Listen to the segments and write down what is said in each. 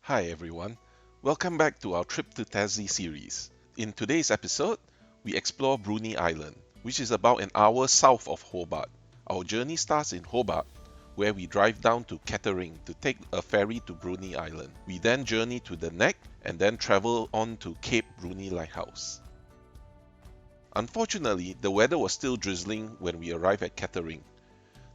Hi everyone, welcome back to our Trip to Tassie series. In today's episode, we explore Bruny Island, which is about an hour south of Hobart. Our journey starts in Hobart, where we drive down to Kettering to take a ferry to Bruny Island. We then journey to the Neck and then travel on to Cape Bruny Lighthouse. Unfortunately, the weather was still drizzling when we arrived at Kettering.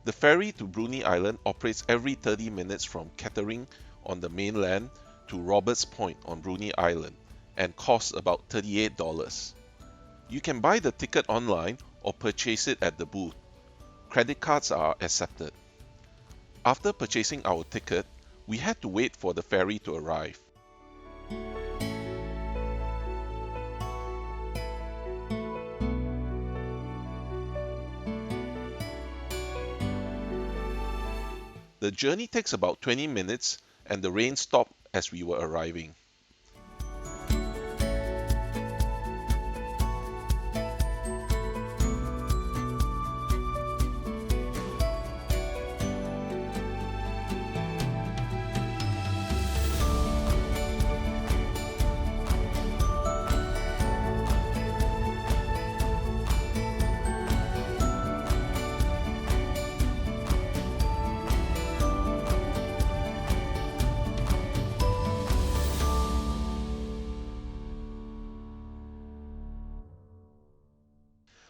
The ferry to Bruny Island operates every 30 minutes from Kettering on the mainland to Roberts Point on Bruny Island and costs about $38. You can buy the ticket online or purchase it at the booth. Credit cards are accepted. After purchasing our ticket, we had to wait for the ferry to arrive. The journey takes about 20 minutes and the rain stopped as we were arriving.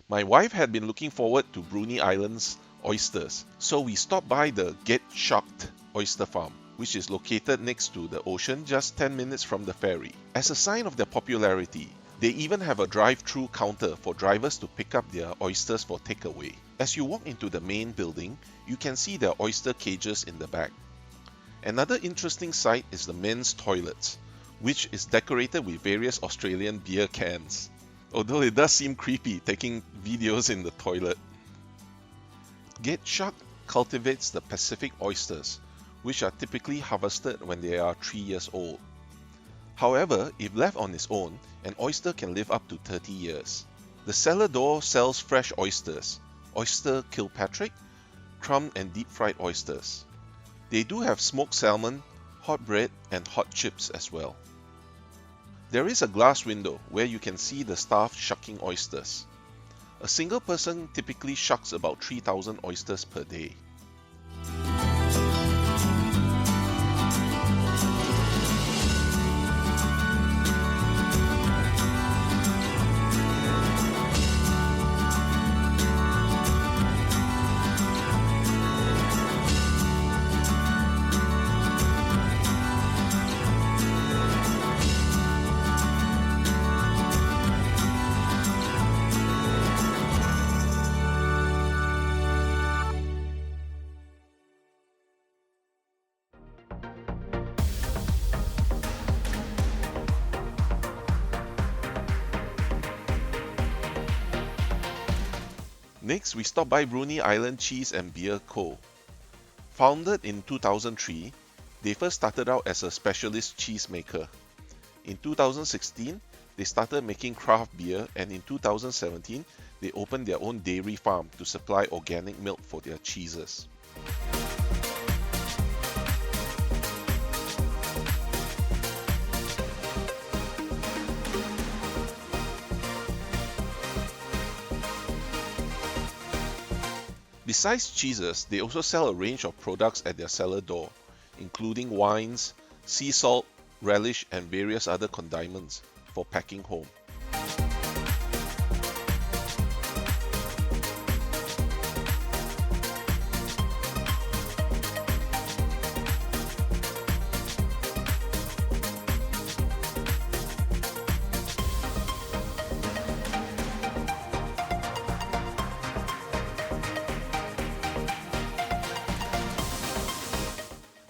My wife had been looking forward to Bruny Island's oysters, so we stopped by the Get Shucked oyster farm, which is located next to the ocean just 10 minutes from the ferry. As a sign of their popularity, they even have a drive-through counter for drivers to pick up their oysters for takeaway. As you walk into the main building, you can see their oyster cages in the back. Another interesting sight is the men's toilets, which is decorated with various Australian beer cans. Although it does seem creepy taking videos in the toilet. Get Shucked cultivates the Pacific oysters, which are typically harvested when they are 3 years old. However, if left on its own, an oyster can live up to 30 years. The cellar door sells fresh oysters, oyster 𝗧𝗢𝗨𝗥, crumb and deep-fried oysters. They do have smoked salmon, hot bread and hot chips as well. There is a glass window where you can see the staff shucking oysters. A single person typically shucks about 3,000 oysters per day. Next, we stop by Bruny Island Cheese and Beer Co. Founded in 2003, they first started out as a specialist cheese maker. In 2016, they started making craft beer, and in 2017, they opened their own dairy farm to supply organic milk for their cheeses. Besides cheeses, they also sell a range of products at their cellar door, including wines, sea salt, relish, and various other condiments for packing home.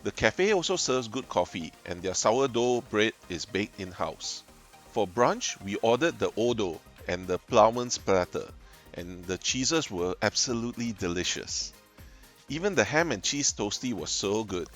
The cafe also serves good coffee, and their sourdough bread is baked in-house. For brunch, we ordered the 𝗧𝗢𝗨𝗥 and the ploughman's platter, and the cheeses were absolutely delicious. Even the ham and cheese toastie was so good.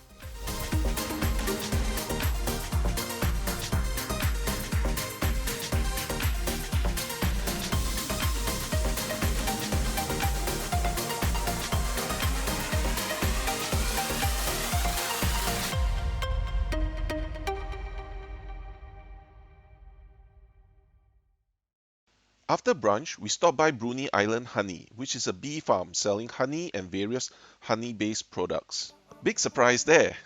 After brunch, we stopped by Bruny Island Honey, which is a bee farm selling honey and various honey-based products. Big surprise there!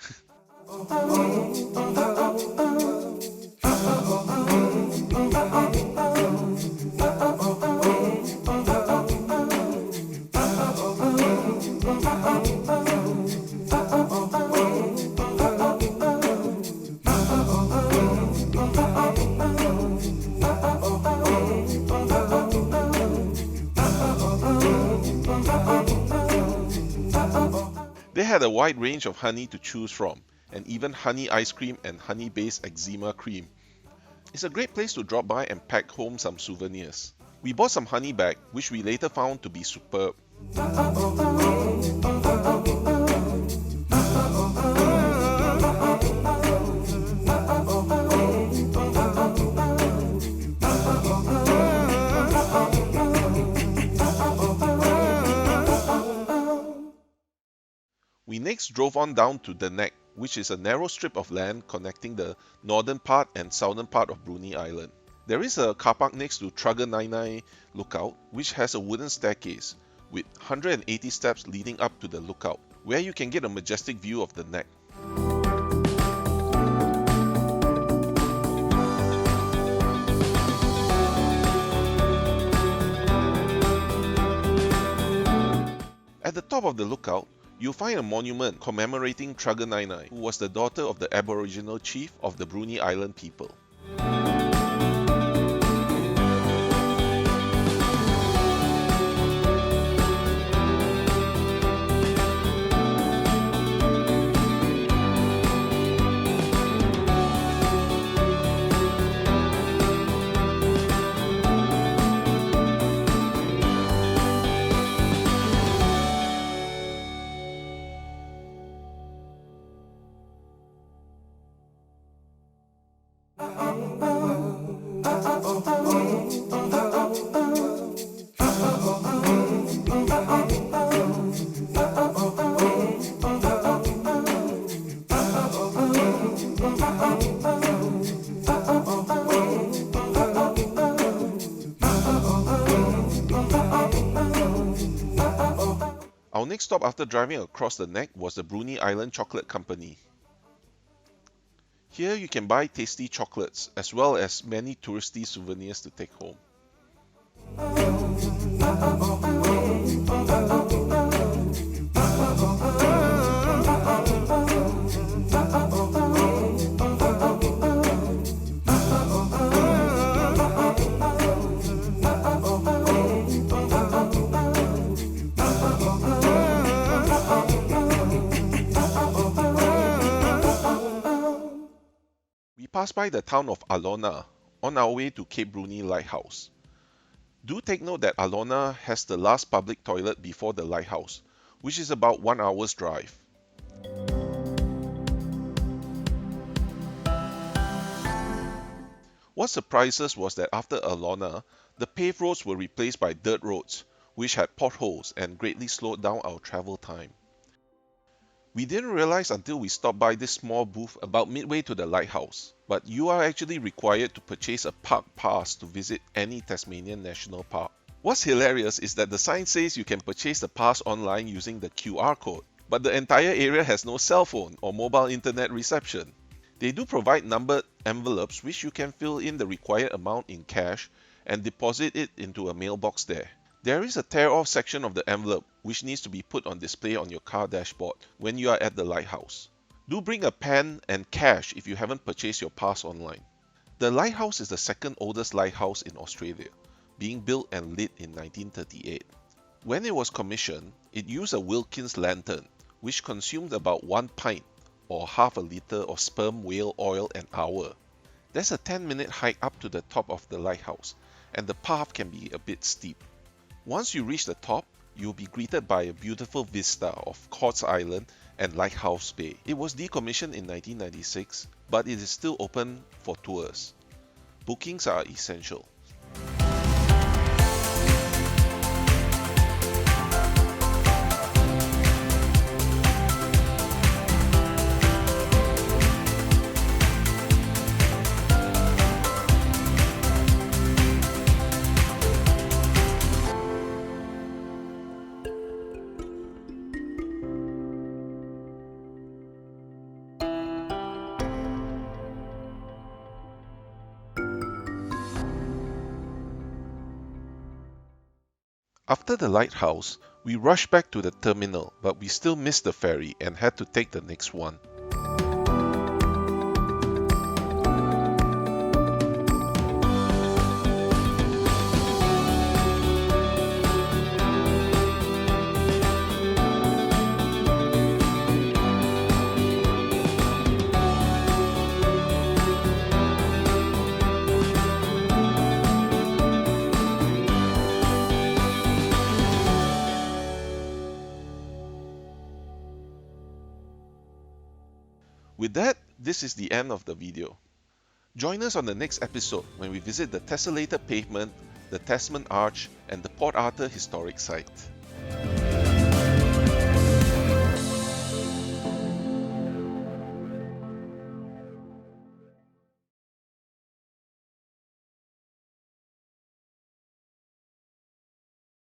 They had a wide range of honey to choose from, and even honey ice cream and honey-based eczema cream. It's a great place to drop by and pack home some souvenirs. We bought some honey back, which we later found to be superb. We next drove on down to the Neck, which is a narrow strip of land connecting the northern part and southern part of Bruny Island. There is a car park next to 𝗧𝗢𝗨𝗥 lookout, which has a wooden staircase with 180 steps leading up to the lookout, where you can get a majestic view of the Neck. At the top of the lookout, you'll find a monument commemorating 𝗧𝗢𝗨𝗥, who was the daughter of the Aboriginal chief of the Bruny Island people. Our next stop after driving across the Neck was the Bruny Island Chocolate Company. Here you can buy tasty chocolates as well as many touristy souvenirs to take home. We passed by the town of 𝗧𝗨𝗥 on our way to Cape Bruny Lighthouse. Do take note that 𝗧𝗨𝗥 has the last public toilet before the lighthouse, which is about 1 hour's drive. What surprised us was that after 𝗧𝗨𝗥, the paved roads were replaced by dirt roads, which had potholes and greatly slowed down our travel time. We didn't realize until we stopped by this small booth about midway to the lighthouse, but you are actually required to purchase a park pass to visit any Tasmanian national park. What's hilarious is that the sign says you can purchase the pass online using the QR code, but the entire area has no cell phone or mobile internet reception. They do provide numbered envelopes which you can fill in the required amount in cash and deposit it into a mailbox there. There is a tear-off section of the envelope which needs to be put on display on your car dashboard when you are at the lighthouse. Do bring a pen and cash if you haven't purchased your pass online. The lighthouse is the second oldest lighthouse in Australia, being built and lit in 1938. When it was commissioned, it used a Wilkins lantern, which consumed about 1 pint or half a litre of sperm whale oil an hour. There's a 10-minute hike up to the top of the lighthouse, and the path can be a bit steep. Once you reach the top, you'll be greeted by a beautiful vista of 𝗧𝗢𝗨𝗥 Island and Lighthouse Bay. It was decommissioned in 1996, but it is still open for tours. Bookings are essential. After the lighthouse, we rushed back to the terminal, but we still missed the ferry and had to take the next one. With that, this is the end of the video. Join us on the next episode when we visit the tessellated pavement, the Tasman Arch, and the Port Arthur Historic Site.